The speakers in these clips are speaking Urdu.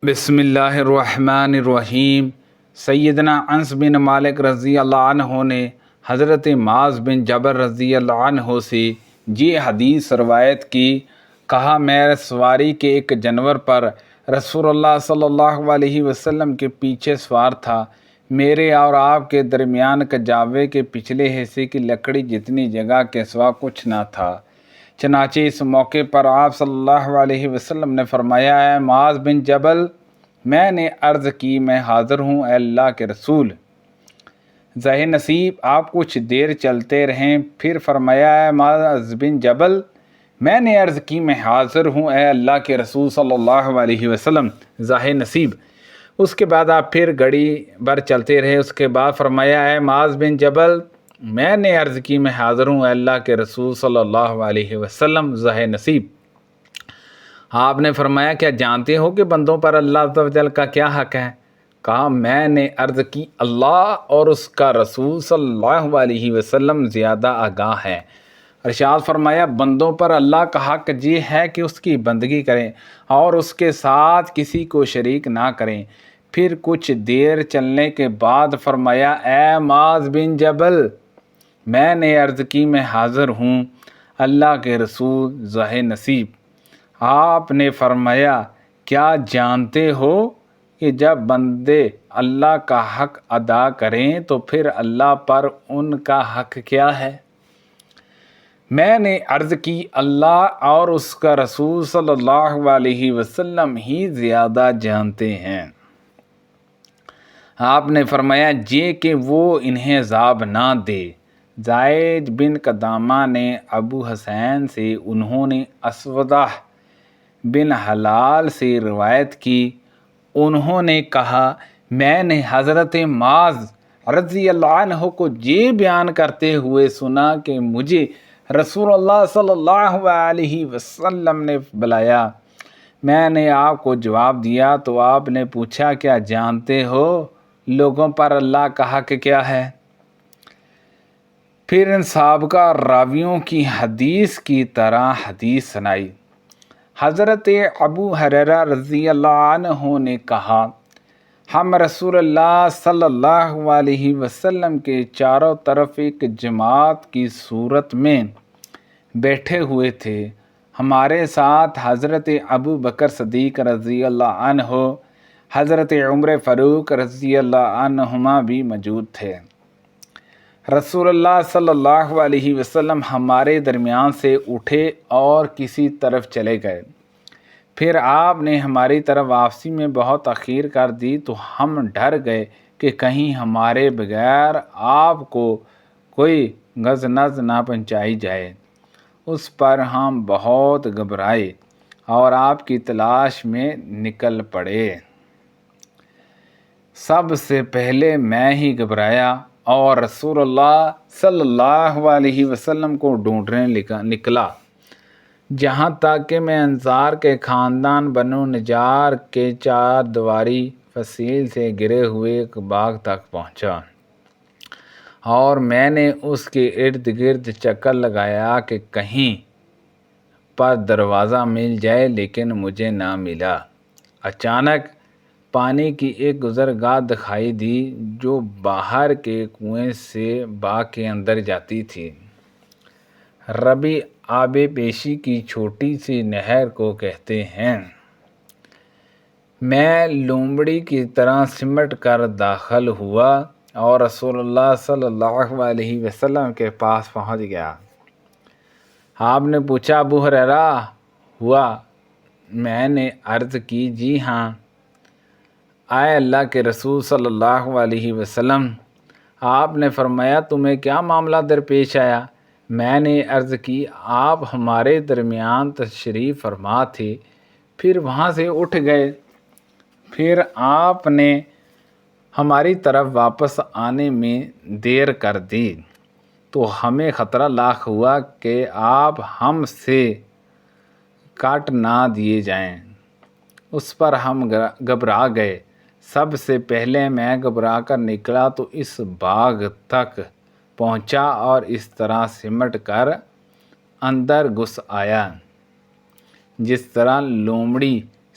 بسم اللہ الرحمن الرحیم۔ سیدنا انس بن مالک رضی اللہ عنہ نے حضرت معاذ بن جبل رضی اللہ عنہ سے یہ حدیث روایت کی، کہا میں سواری کے ایک جانور پر رسول اللہ صلی اللہ علیہ وسلم کے پیچھے سوار تھا۔ میرے اور آپ کے درمیان کجاوے کے پچھلے حصے کی لکڑی جتنی جگہ کے سوا کچھ نہ تھا۔ چنانچہ اس موقع پر آپ صلی اللہ علیہ وسلم نے فرمایا، اے معاذ بن جبل، میں نے عرض کی میں حاضر ہوں اے اللہ کے رسول۔ ذہ نصیب آپ کچھ دیر چلتے رہیں، پھر فرمایا، اے معاذ بن جبل، میں نے عرض کی میں حاضر ہوں اے اللہ کے رسول صلی اللہ علیہ وسلم۔ ذہ نصیب اس کے بعد آپ پھر گھڑی بھر چلتے رہے، اس کے بعد فرمایا، اے معاذ بن جبل، میں نے عرض کی میں حاضر ہوں اے اللہ کے رسول صلی اللہ علیہ وسلم۔ ذہ نصیب آپ نے فرمایا، کیا جانتے ہو کہ بندوں پر اللہ عز و جل کا کیا حق ہے؟ کہا میں نے عرض کی، اللہ اور اس کا رسول صلی اللہ علیہ وسلم زیادہ آگاہ ہے۔ ارشاد فرمایا، بندوں پر اللہ کا حق یہ ہے کہ اس کی بندگی کریں اور اس کے ساتھ کسی کو شریک نہ کریں۔ پھر کچھ دیر چلنے کے بعد فرمایا، اے معاذ بن جبل، میں نے عرض کی میں حاضر ہوں اللہ کے رسول۔ ذہ نصیب آپ نے فرمایا، کیا جانتے ہو کہ جب بندے اللہ کا حق ادا کریں تو پھر اللہ پر ان کا حق کیا ہے؟ میں نے عرض کی، اللہ اور اس کا رسول صلی اللہ علیہ وسلم ہی زیادہ جانتے ہیں۔ آپ نے فرمایا، یہ کہ وہ انہیں عذاب نہ دے۔ زید بن قدامہ نے ابو حسین سے، انہوں نے اسودہ بن حلال سے روایت کی، انہوں نے کہا میں نے حضرت معاذ رضی اللہ عنہ کو یہ بیان کرتے ہوئے سنا کہ مجھے رسول اللہ صلی اللہ علیہ وسلم نے بلایا۔ میں نے آپ کو جواب دیا تو آپ نے پوچھا، کیا جانتے ہو لوگوں پر اللہ کا حق کیا ہے؟ پھر ان سابقہ راویوں کی حدیث کی طرح حدیث سنائی۔ حضرت ابو ہریرہ رضی اللہ عنہ نے کہا، ہم رسول اللہ صلی اللہ علیہ وسلم کے چاروں طرف ایک جماعت کی صورت میں بیٹھے ہوئے تھے۔ ہمارے ساتھ حضرت ابو بکر صدیق رضی اللہ عنہ، حضرت عمر فاروق رضی اللہ عنہما بھی موجود تھے۔ رسول اللہ صلی اللہ علیہ وسلم ہمارے درمیان سے اٹھے اور کسی طرف چلے گئے۔ پھر آپ نے ہماری طرف واپسی میں بہت تاخیر کر دی تو ہم ڈر گئے کہ کہیں ہمارے بغیر آپ کو کوئی غضنظ نہ پہنچائی جائے۔ اس پر ہم بہت گھبرائے اور آپ کی تلاش میں نکل پڑے۔ سب سے پہلے میں ہی گھبرایا اور رسول اللہ صلی اللہ علیہ وسلم کو ڈھونڈنے نکلا، جہاں تک کہ میں انصار کے خاندان بنو نجار کے چار دیواری فصیل سے گرے ہوئے ایک باغ تک پہنچا، اور میں نے اس کے ارد گرد چکر لگایا کہ کہیں پر دروازہ مل جائے، لیکن مجھے نہ ملا۔ اچانک پانی کی ایک گزرگاہ دکھائی دی جو باہر کے کنویں سے باغ کے اندر جاتی تھی۔ ربی آب پیشی کی چھوٹی سی نہر کو کہتے ہیں۔ میں لومڑی کی طرح سمٹ کر داخل ہوا اور رسول اللہ صلی اللہ علیہ وسلم کے پاس پہنچ گیا۔ آپ نے پوچھا، ابو ہریرہ ہوا؟ میں نے عرض کی، جی ہاں اے اللہ کے رسول صلی اللہ علیہ وسلم۔ آپ نے فرمایا، تمہیں کیا معاملہ درپیش آیا؟ میں نے عرض کی، آپ ہمارے درمیان تشریف فرما تھے، پھر وہاں سے اٹھ گئے، پھر آپ نے ہماری طرف واپس آنے میں دیر کر دی تو ہمیں خطرہ لاحق ہوا کہ آپ ہم سے کاٹ نہ دیے جائیں۔ اس پر ہم گھبرا گئے۔ سب سے پہلے میں گھبرا کر نکلا تو اس باغ تک پہنچا اور اس طرح سمٹ کر اندر گھس آیا جس طرح لومڑی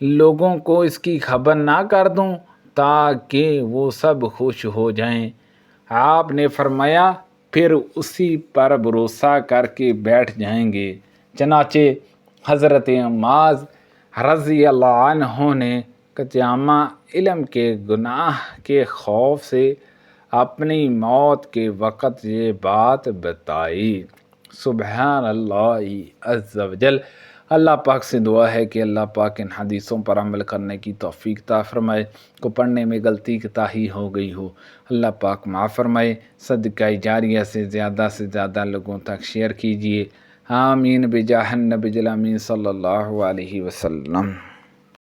لوگوں کو اس کی خبر نہ کر دوں تاکہ وہ سب خوش ہو جائیں؟ آپ نے فرمایا پھر اسی پر بھروسہ کر کے بیٹھ جائیں گے۔ چنانچہ حضرت معاذ رضی اللہ عنہ نے قیامہ علم کے گناہ کے خوف سے اپنی موت کے وقت یہ بات بتائی۔ سبحان اللہ عز و جل۔ اللہ پاک سے دعا ہے کہ اللہ پاک ان حدیثوں پر عمل کرنے کی توفیق عطا فرمائے۔ کو پڑھنے میں غلطی کوتاہی ہو گئی ہو اللہ پاک معاف فرمائے۔ صدقہ جاریہ سے زیادہ لوگوں تک شیئر کیجیے۔ آمین بجاہ النبی الامین صلی اللہ علیہ وسلم۔